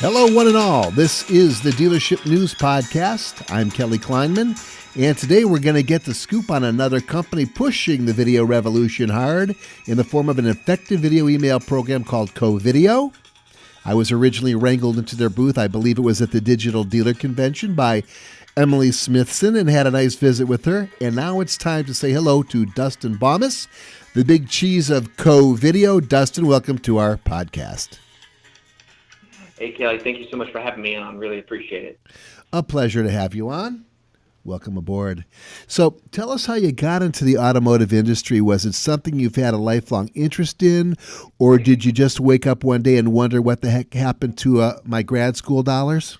Hello, one and all. This is the Dealership News Podcast. I'm Kelly Kleinman, and today we're going to get the scoop on another company pushing the video revolution hard in the form of an effective video email program called CoVideo. I was originally wrangled into their booth, I believe it was at the Digital Dealer Convention, by Emily Smithson, and had a nice visit with her. And now it's time to say hello to Dustin Baumis, the big cheese of CoVideo. Dustin, welcome to our podcast. Hey, Kelly, thank you so much for having me on. Really appreciate it. A pleasure to have you on. Welcome aboard. So tell us how you got into the automotive industry. Was it something you've had a lifelong interest in, or did you just wake up one day and wonder what the heck happened to my grad school dollars?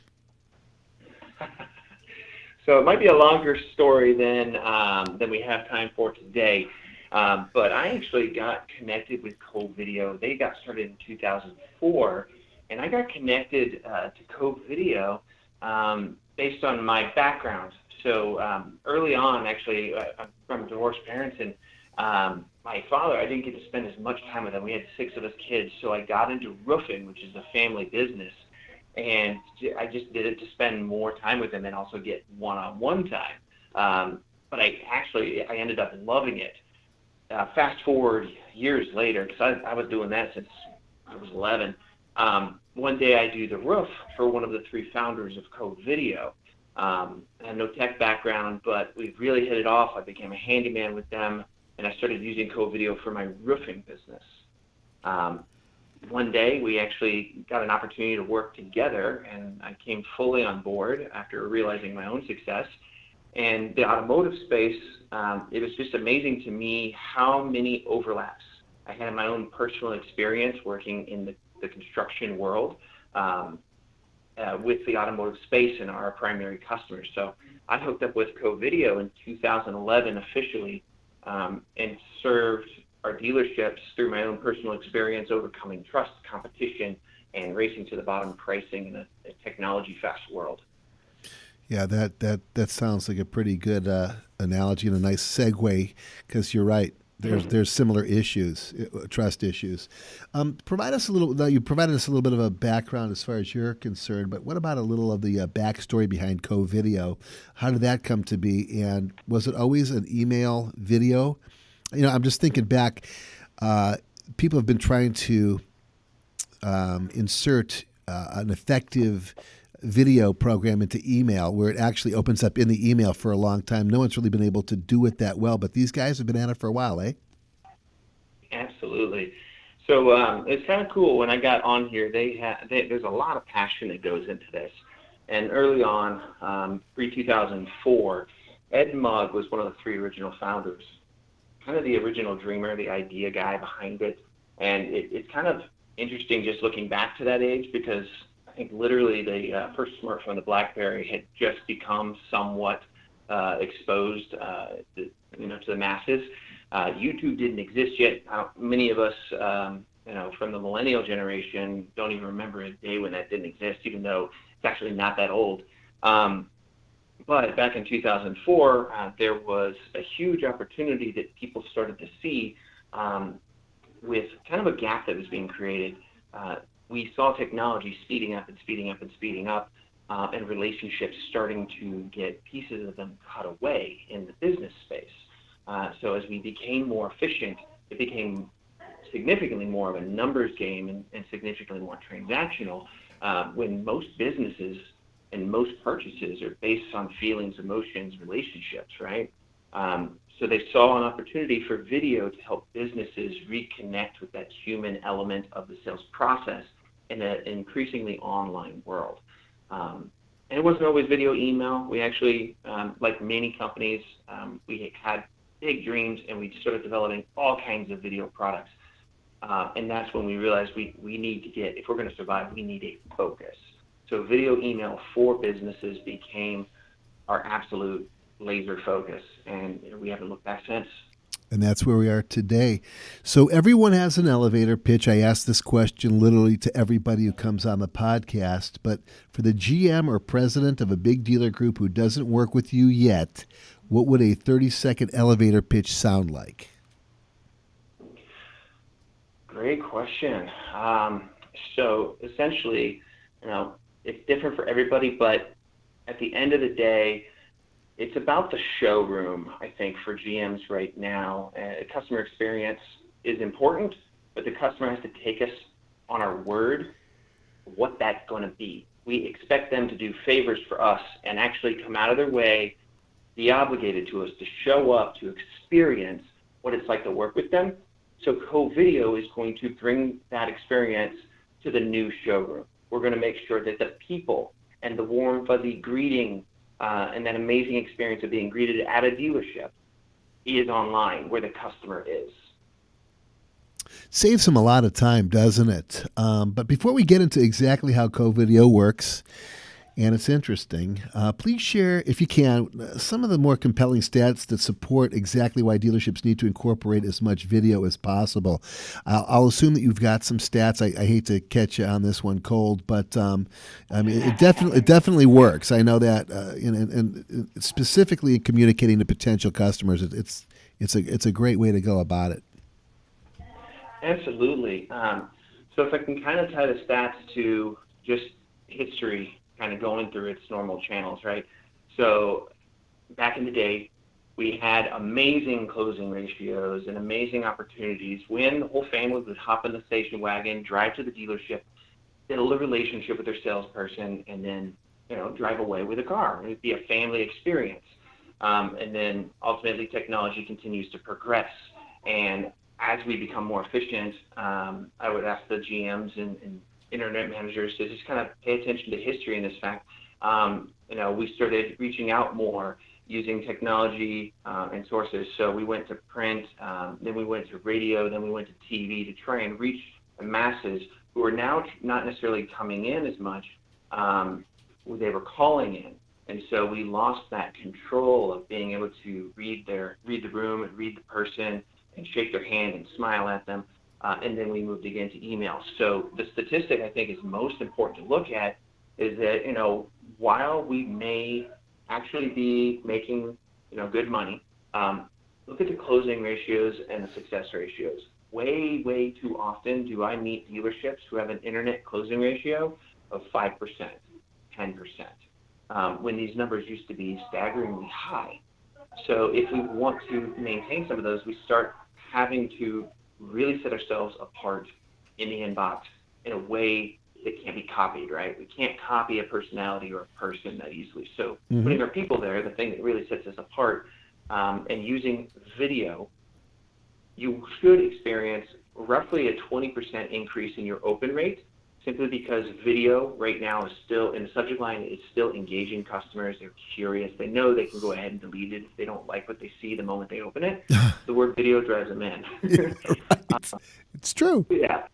So it might be a longer story than we have time for today, but I actually got connected with CoVideo. They got started in 2004. And I got connected to CoVideo based on my background. So early on, actually, I'm from divorced parents, and my father, I didn't get to spend as much time with him. We had 6 of us kids, so I got into roofing, which is a family business, and I just did it to spend more time with him and also get one-on-one time. But I ended up loving it. Fast forward years later, because I was doing that since I was 11. One day I do the roof for one of the 3 founders of CoVideo. I have no tech background, but we really hit it off. I became a handyman with them, and I started using CoVideo for my roofing business. One day we actually got an opportunity to work together, and I came fully on board after realizing my own success. And the automotive space, it was just amazing to me how many overlaps. I had my own personal experience working in the construction world with the automotive space and our primary customers. So I hooked up with CoVideo in 2011 officially and served our dealerships through my own personal experience, overcoming trust, competition, and racing to the bottom pricing in a technology fast world. Yeah, that sounds like a pretty good analogy and a nice segue, because you're right. There's similar issues, trust issues. Provide us a little. Now, you provided us a little bit of a background as far as you're concerned, but what about a little of the backstory behind CoVideo? How did that come to be, and was it always an email video? You know, I'm just thinking back. People have been trying to insert an effective video program into email where it actually opens up in the email for a long time. No one's really been able to do it that well, but these guys have been at it for a while, eh? Absolutely. So it's kind of cool. When I got on here, there's a lot of passion that goes into this. And early on, pre-2004, Ed Mugg was one of the 3 original founders, kind of the original dreamer, the idea guy behind it. And it's kind of interesting just looking back to that age, because I think literally the first smartphone, the BlackBerry, had just become somewhat exposed, to the masses. YouTube didn't exist yet. Many of us, from the millennial generation, don't even remember a day when that didn't exist, even though it's actually not that old. But back in 2004, there was a huge opportunity that people started to see with kind of a gap that was being created. We saw technology speeding up and speeding up and speeding up, and relationships starting to get pieces of them cut away in the business space. So as we became more efficient, it became significantly more of a numbers game and significantly more transactional, when most businesses and most purchases are based on feelings, emotions, relationships, right? So they saw an opportunity for video to help businesses reconnect with that human element of the sales process in an increasingly online world. And it wasn't always video email. We actually, like many companies, we had big dreams, and we started developing all kinds of video products. And that's when we realized we need to get, if we're going to survive, we need a focus. So video email for businesses became our absolute laser focus, and we haven't looked back since. And that's where we are today. So everyone has an elevator pitch. I ask this question literally to everybody who comes on the podcast. But for the GM or president of a big dealer group who doesn't work with you yet, what would a 30-second elevator pitch sound like? Great question. So essentially, It's different for everybody, but at the end of the day, it's about the showroom, I think, for GMs right now. Customer experience is important, but the customer has to take us on our word what that's going to be. We expect them to do favors for us and actually come out of their way, be obligated to us, to show up, to experience what it's like to work with them. So co-video is going to bring that experience to the new showroom. We're going to make sure that the people and the warm, fuzzy greeting and that amazing experience of being greeted at a dealership is online where the customer is. Saves them a lot of time, doesn't it? But before we get into exactly how co-video works, and it's interesting, please share, if you can, some of the more compelling stats that support exactly why dealerships need to incorporate as much video as possible. I'll assume that you've got some stats. I hate to catch you on this one cold, but I mean, it definitely works. I know that, and specifically in communicating to potential customers, it's a great way to go about it. Absolutely. So if I can kind of tie the stats to just history, kind of going through its normal channels, right? So back in the day, we had amazing closing ratios and amazing opportunities when the whole family would hop in the station wagon, drive to the dealership, build a relationship with their salesperson, and then, drive away with a car. It would be a family experience. And then ultimately technology continues to progress. And as we become more efficient, I would ask the GMs and internet managers to just kind of pay attention to history in this fact. We started reaching out more using technology and sources. So we went to print, then we went to radio, then we went to TV to try and reach the masses who are now not necessarily coming in as much. They were calling in. And so we lost that control of being able to read the room and read the person and shake their hand and smile at them. And then we moved again to email. So the statistic I think is most important to look at is that, while we may actually be making, good money, look at the closing ratios and the success ratios. Way, way too often do I meet dealerships who have an internet closing ratio of 5%, 10%, when these numbers used to be staggeringly high. So if we want to maintain some of those, we start having to really set ourselves apart in the inbox in a way that can't be copied, right? We can't copy a personality or a person that easily. So putting our people there, the thing that really sets us apart, and using video, you should experience roughly a 20% increase in your open rate, simply because video right now is still, in the subject line, is still engaging customers. They're curious. They know they can go ahead and delete it if they don't like what they see the moment they open it. The word video drives them in. Yeah, right. It's true. Yeah,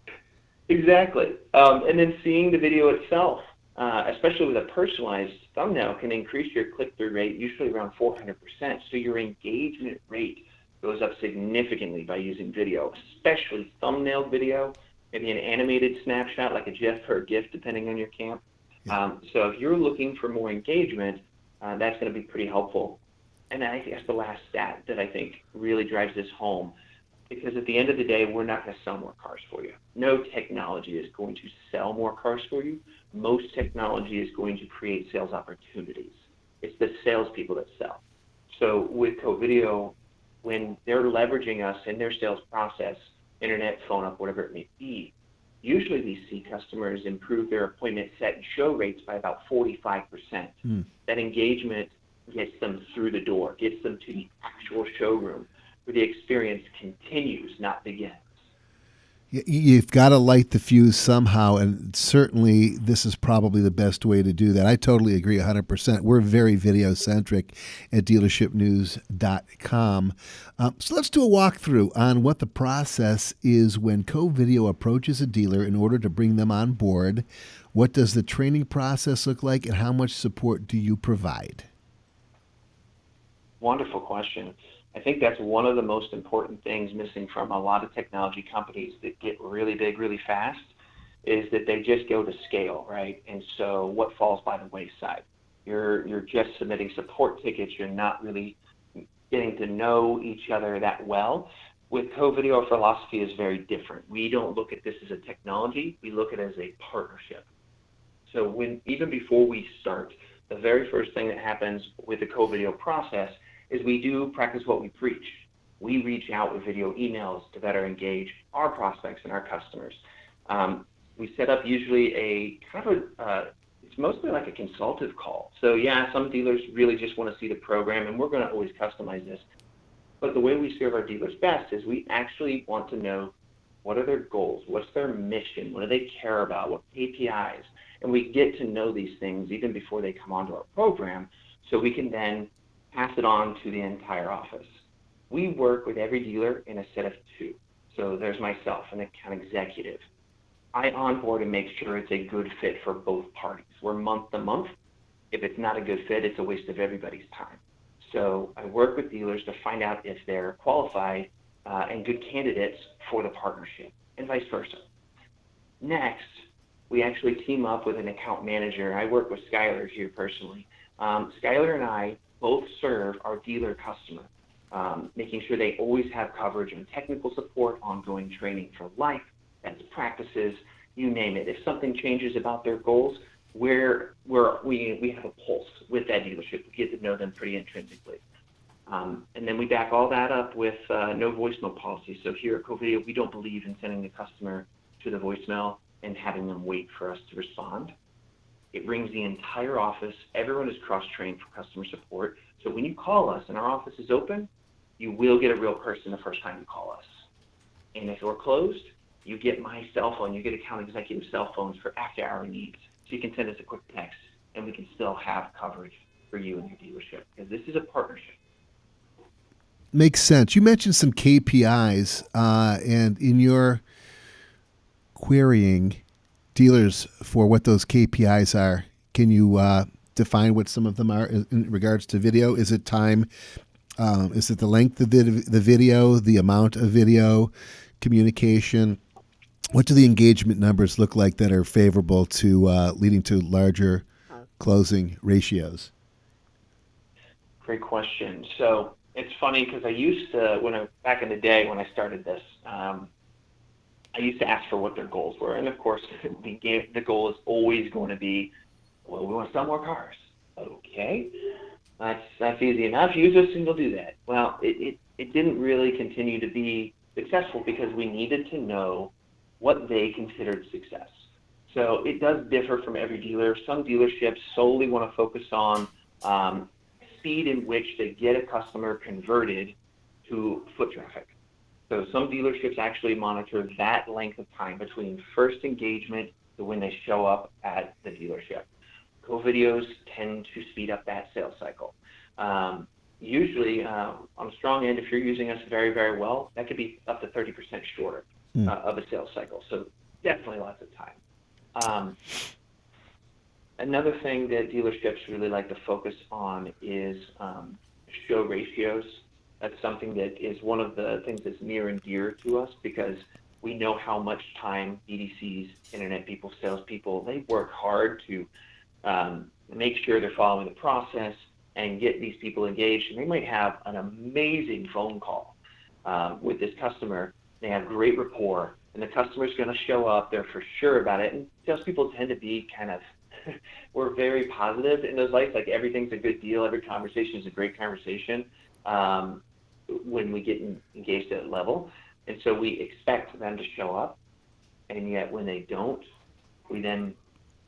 exactly. And then seeing the video itself, especially with a personalized thumbnail, can increase your click-through rate usually around 400%. So your engagement rate goes up significantly by using video, especially thumbnail video, maybe an animated snapshot like a GIF or a GIF, depending on your camp. So if you're looking for more engagement, that's going to be pretty helpful. And I think that's the last stat that I think really drives this home, because at the end of the day, we're not going to sell more cars for you. No technology is going to sell more cars for you. Most technology is going to create sales opportunities. It's the salespeople that sell. So with co-video, when they're leveraging us in their sales process, internet, phone up, whatever it may be, usually we see customers improve their appointment set and show rates by about 45%. That engagement gets them through the door, gets them to the actual showroom where the experience continues, not begins. You've got to light the fuse somehow, and certainly this is probably the best way to do that. I totally agree 100%. We're very video-centric at dealershipnews.com. So let's do a walkthrough on what the process is when co-video approaches a dealer in order to bring them on board. What does the training process look like, and how much support do you provide? Wonderful question. I think that's one of the most important things missing from a lot of technology companies that get really big really fast, is that they just go to scale, right? And so what falls by the wayside? You're just submitting support tickets. You're not really getting to know each other that well. With co-video, our philosophy is very different. We don't look at this as a technology. We look at it as a partnership. So even before we start, the very first thing that happens with the co-video process is we do practice what we preach. We reach out with video emails to better engage our prospects and our customers. We set up usually a kind of it's mostly like a consultative call. So yeah, some dealers really just want to see the program, and we're going to always customize this. But the way we serve our dealers best is we actually want to know what are their goals, what's their mission, what do they care about, what KPIs, and we get to know these things even before they come onto our program, so we can then pass it on to the entire office. We work with every dealer in a set of two. So there's myself, an account executive. I onboard and make sure it's a good fit for both parties. We're month to month. If it's not a good fit, it's a waste of everybody's time. So I work with dealers to find out if they're qualified and good candidates for the partnership, and vice versa. Next, we actually team up with an account manager. I work with Skylar here personally. Skylar and I both serve our dealer customer, making sure they always have coverage and technical support, ongoing training for life, best practices, you name it. If something changes about their goals, we have a pulse with that dealership. We get to know them pretty intrinsically. And then we back all that up with no voicemail policy. So here at Covideo, we don't believe in sending the customer to the voicemail and having them wait for us to respond. It rings the entire office. Everyone is cross-trained for customer support. So when you call us and our office is open, you will get a real person the first time you call us. And if we're closed, you get my cell phone, you get account executive cell phones for after-hour needs. So you can send us a quick text, and we can still have coverage for you and your dealership, because this is a partnership. Makes sense. You mentioned some KPIs, and in your querying dealers for what those KPIs are, can you define what some of them are in regards to video? Is it time? Is it the length of the video, the amount of video, communication? What do the engagement numbers look like that are favorable to leading to larger closing ratios? Great question. So it's funny because I used to, back in the day when I started this, I used to ask for what their goals were. And of course, the goal is always going to be, well, we want to sell more cars. Okay, that's easy enough. Use us and you'll do that. Well, it didn't really continue to be successful because we needed to know what they considered success. So it does differ from every dealer. Some dealerships solely want to focus on speed in which they get a customer converted to foot traffic. So some dealerships actually monitor that length of time between first engagement to when they show up at the dealership. Co-videos tend to speed up that sales cycle. Usually, on a strong end, if you're using us very, very well, that could be up to 30% shorter of a sales cycle. So definitely lots of time. Another thing that dealerships really like to focus on is show ratios. That's something that is one of the things that's near and dear to us because we know how much time BDCs, internet people, salespeople, they work hard to make sure they're following the process and get these people engaged. And they might have an amazing phone call with this customer. They have great rapport, and the customer's going to show up. They're for sure about it. And salespeople tend to be kind of, we're very positive in those lights. Like everything's a good deal. Every conversation is a great conversation when we get engaged at that level. And so we expect them to show up. And yet when they don't, we then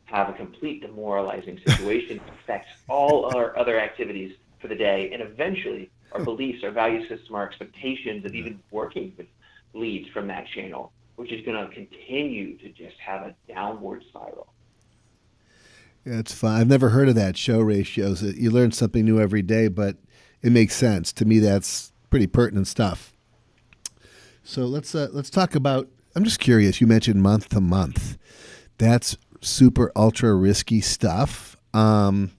have a complete demoralizing situation that affects all our other activities for the day. And eventually our beliefs, our value system, our expectations of even working with leads from that channel, which is going to continue to just have a downward spiral. Yeah, it's fun. I've never heard of that, show ratios. You learn something new every day, but it makes sense. To me, that's pretty pertinent stuff. So let's talk about, I'm just curious, you mentioned month to month. That's super ultra risky stuff. But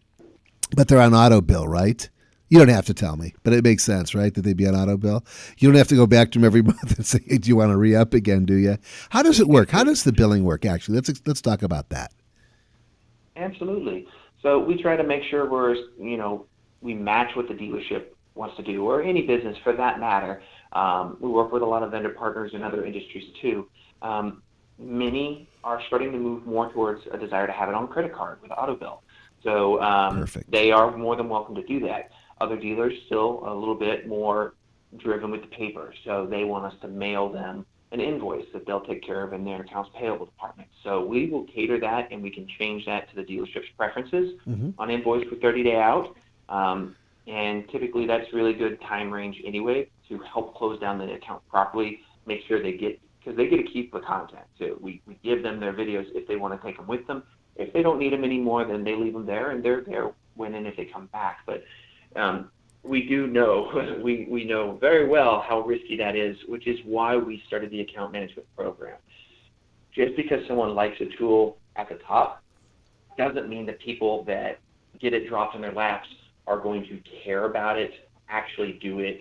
they're on auto bill, right? You don't have to tell me, but it makes sense, right, that they'd be on auto bill. You don't have to go back to them every month and say, hey, do you want to re-up again, do you? How does it work? How does the billing work, actually? Let's talk about that. Absolutely. So we try to make sure we match what the dealership wants to do, or any business for that matter. We work with a lot of vendor partners in other industries too. many are starting to move more towards a desire to have it on credit card with auto bill. So Perfect. they are more than welcome to do that. Other dealers still a little bit more driven with the paper, so they want us to mail them an invoice that they'll take care of in their accounts payable department. So we will cater that, and we can change that to the dealership's preferences on invoice for 30-day out. And typically that's really good time range anyway to help close down the account properly, make sure they get, because they get to keep the content too. We give them their videos if they want to take them with them. If they don't need them anymore, then they leave them there, and they're there when and if they come back. But we do know, we know very well how risky that is, which is why we started the account management program. Just because someone likes a tool at the top doesn't mean that people that get it dropped in their laps are going to care about it, actually do it.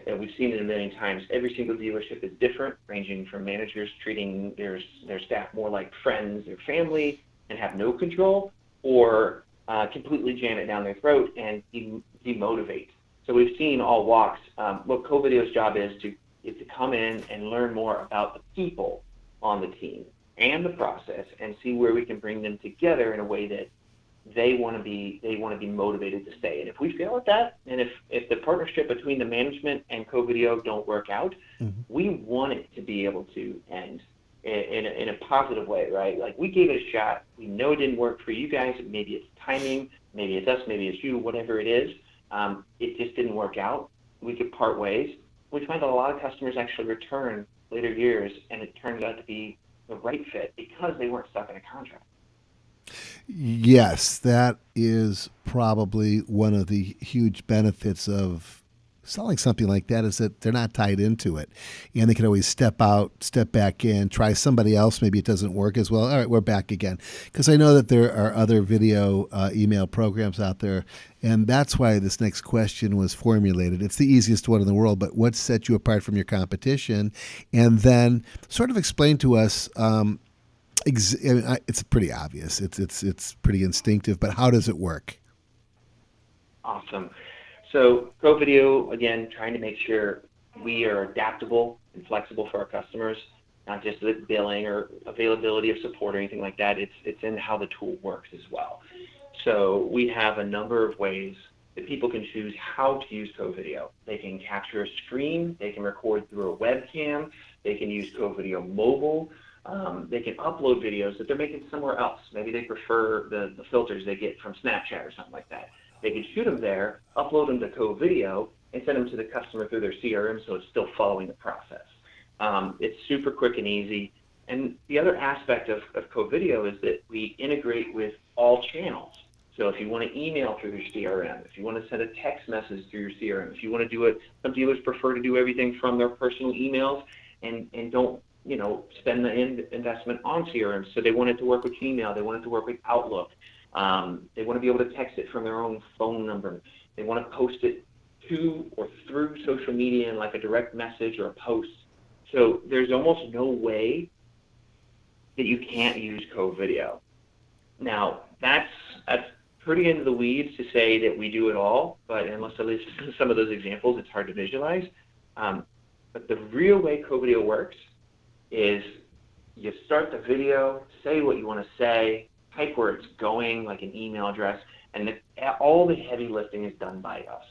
And we've seen it a million times. Every single dealership is different, ranging from managers treating their staff more like friends or family and have no control, or completely jam it down their throat and demotivate. So we've seen all walks. What CoVideo's job is to come in and learn more about the people on the team and the process, and see where we can bring them together in a way that they want to be motivated to stay. And if we fail at that, and if the partnership between the management and CoVideo don't work out, we want it to be able to end in a positive way, right? Like, we gave it a shot. We know it didn't work for you guys. Maybe it's timing, maybe it's us, maybe it's you, whatever it is. It just didn't work out. We could part ways. We find that a lot of customers actually return later years, and it turns out to be the right fit because they weren't stuck in a contract. Yes, that is probably one of the huge benefits of selling something like that, is that they're not tied into it, and they can always step out, step back in, try somebody else. Maybe it doesn't work as well. All right, we're back again. Because I know that there are other video email programs out there, and that's why this next question was formulated. It's the easiest one in the world, but what sets you apart from your competition? And then sort of explain to us. It's pretty obvious. It's pretty instinctive, but how does it work? Awesome. So CoVideo, again, trying to make sure we are adaptable and flexible for our customers, not just the billing or availability of support or anything like that. It's in how the tool works as well. So we have a number of ways that people can choose how to use CoVideo. They can capture a screen. They can record through a webcam. They can use CoVideo mobile. They can upload videos that they're making somewhere else. Maybe they prefer the filters they get from Snapchat or something like that. They can shoot them there, upload them to CoVideo, and send them to the customer through their CRM, so it's still following the process. It's super quick and easy. And the other aspect of CoVideo is that we integrate with all channels. So if you want to email through your CRM, if you want to send a text message through your CRM, if you want to do it, some dealers prefer to do everything from their personal emails and don't spend the investment on CRM. So they want it to work with Gmail. They want it to work with Outlook. They want to be able to text it from their own phone number. They want to post it to or through social media in like a direct message or a post. So there's almost no way that you can't use CoVideo. Now, that's pretty into the weeds to say that we do it all, but unless I list some of those examples, it's hard to visualize. But the real way CoVideo works is you start the video, say what you want to say, type where it's going, like an email address, and all the heavy lifting is done by us.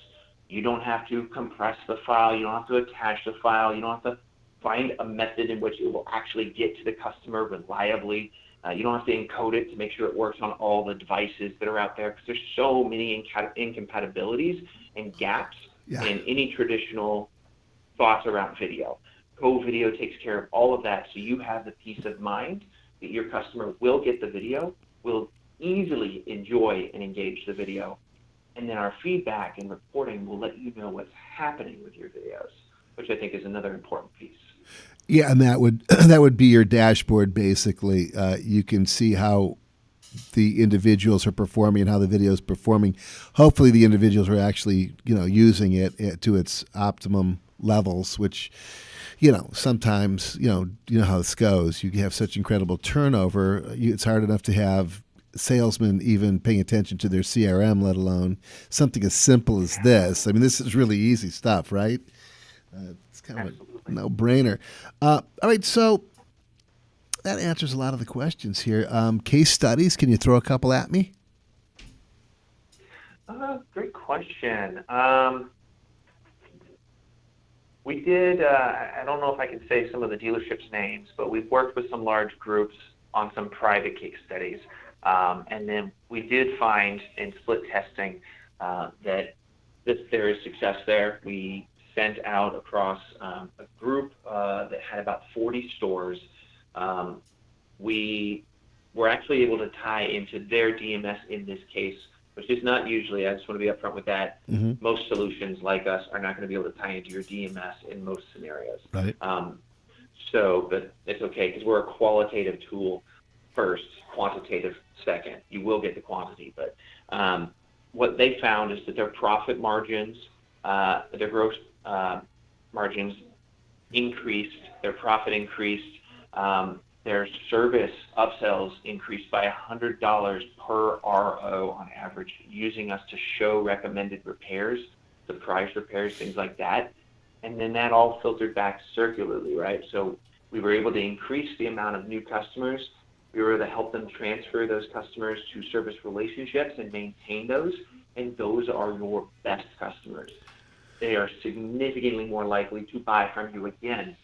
You don't have to compress the file. You don't have to attach the file. You don't have to find a method in which it will actually get to the customer reliably. You don't have to encode it to make sure it works on all the devices that are out there, because there's so many incompatibilities and gaps in any traditional thoughts around video. CoVideo takes care of all of that, so you have the peace of mind that your customer will get the video, will easily enjoy and engage the video, and then our feedback and reporting will let you know what's happening with your videos, which I think is another important piece. Yeah, and that would be your dashboard, basically. You can see how the individuals are performing and how the video is performing. Hopefully the individuals are actually, using it to its optimum levels, which, sometimes, you know how this goes. You have such incredible turnover. It's hard enough to have salesmen even paying attention to their CRM, let alone something as simple as this. I mean, this is really easy stuff, right? It's kind of a no-brainer. All right, so that answers a lot of the questions here. Case studies, can you throw a couple at me? Great question. We did, I don't know if I can say some of the dealerships' names, but we've worked with some large groups on some private case studies. And then we did find in split testing that there is success there. We sent out across a group that had about 40 stores. We were actually able to tie into their DMS in this case, which is not usually, I just want to be upfront with that. Mm-hmm. Most solutions like us are not going to be able to tie into your DMS in most scenarios. Right. But it's okay because we're a qualitative tool first, quantitative second. You will get the quantity, but what they found is that their profit margins, their gross margins increased, their profit increased, their service upsells increased by $100 per RO on average, using us to show recommended repairs, surprise repairs, things like that. And then that all filtered back circularly, right? So we were able to increase the amount of new customers. We were able to help them transfer those customers to service relationships and maintain those. And those are your best customers. They are significantly more likely to buy from you again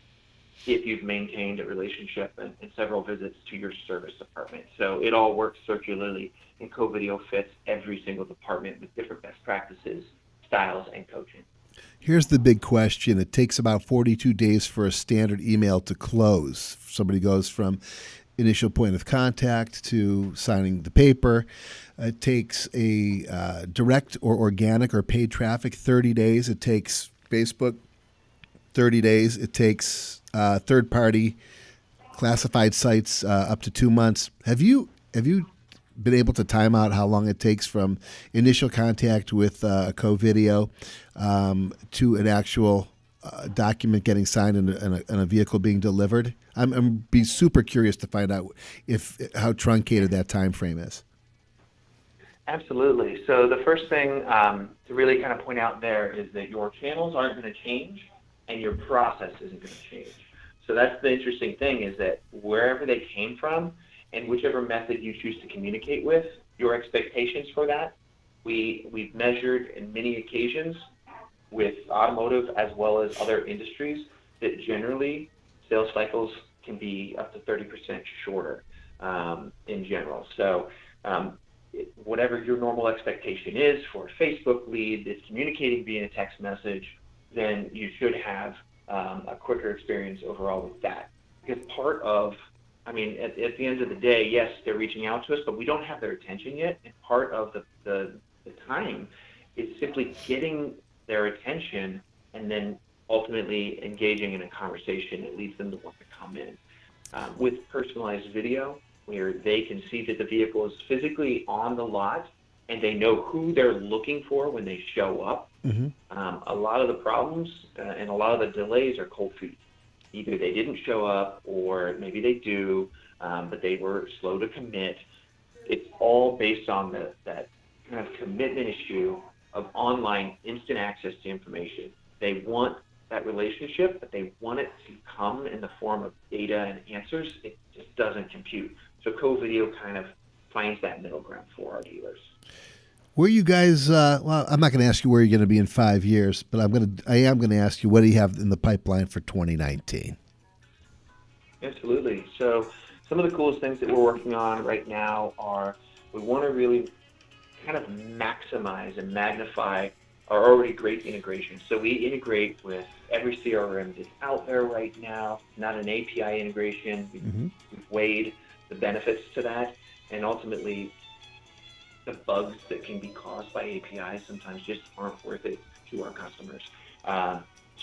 if you've maintained a relationship and several visits to your service department. So it all works circularly, and Co-Video fits every single department with different best practices, styles, and coaching. Here's the big question. It takes about 42 days for a standard email to close. Somebody goes from initial point of contact to signing the paper. It takes a direct or organic or paid traffic 30 days. It takes Facebook 30 days. It takes third-party classified sites up to 2 months. Have you been able to time out how long it takes from initial contact with a Co-Video to an actual document getting signed and a vehicle being delivered? I'm be super curious to find out how truncated that time frame is. Absolutely. So the first thing to really kind of point out there is that your channels aren't going to change and your process isn't going to change. So that's the interesting thing, is that wherever they came from and whichever method you choose to communicate with, your expectations for that, we've measured in many occasions with automotive as well as other industries that generally sales cycles can be up to 30% shorter in general. So whatever your normal expectation is for a Facebook lead that's communicating via a text message, then you should have a quicker experience overall with that. Because part of, at the end of the day, yes, they're reaching out to us, but we don't have their attention yet. And part of the time is simply getting their attention and then ultimately engaging in a conversation that leads them to want to come in. With personalized video, where they can see that the vehicle is physically on the lot and they know who they're looking for when they show up. Mm-hmm. A lot of the problems and a lot of the delays are cold feet. Either they didn't show up or maybe they do, but they were slow to commit. It's all based on that kind of commitment issue of online instant access to information. They want that relationship, but they want it to come in the form of data and answers. It just doesn't compute. So Co-Video kind of finds that middle ground for our dealers. Where you guys? Well, I'm not going to ask you where you're going to be in 5 years, but I am going to ask you, what do you have in the pipeline for 2019? Absolutely. So some of the coolest things that we're working on right now are, we want to really kind of maximize and magnify our already great integration. So we integrate with every CRM that's out there right now, not an API integration. We've weighed the benefits to that, and ultimately the bugs that can be caused by APIs sometimes just aren't worth it to our customers.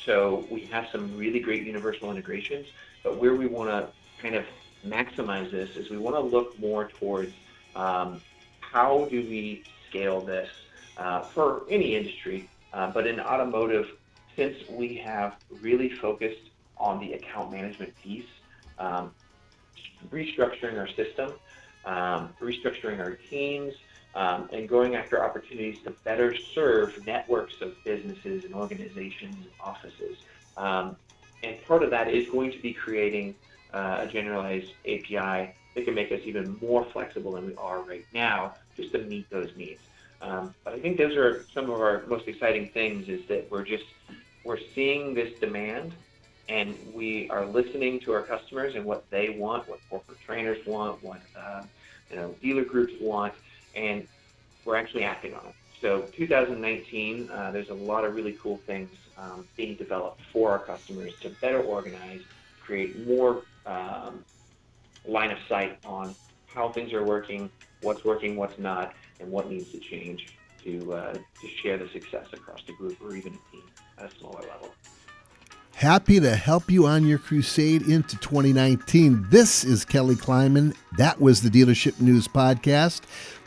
So we have some really great universal integrations, but where we want to kind of maximize this is we want to look more towards how do we scale this for any industry, but in automotive, since we have really focused on the account management piece, restructuring our system, restructuring our teams, and going after opportunities to better serve networks of businesses and organizations and offices. And part of that is going to be creating a generalized API that can make us even more flexible than we are right now, just to meet those needs. But I think those are some of our most exciting things, is that we're seeing this demand, and we are listening to our customers and what they want, what corporate trainers want, what dealer groups want, and we're actually acting on it. So 2019, there's a lot of really cool things being developed for our customers to better organize, create more line of sight on how things are working, what's not, and what needs to change to share the success across the group or even a team at a smaller level. Happy to help you on your crusade into 2019. This is Kelly Kleinman. That was the Dealership News Podcast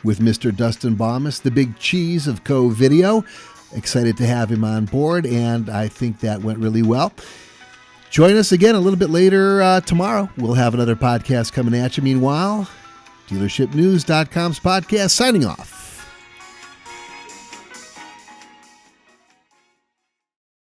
with Mr. Dustin Baumis, the big cheese of Co-Video. Excited to have him on board, and I think that went really well. Join us again a little bit later tomorrow. We'll have another podcast coming at you. Meanwhile, DealershipNews.com's podcast signing off.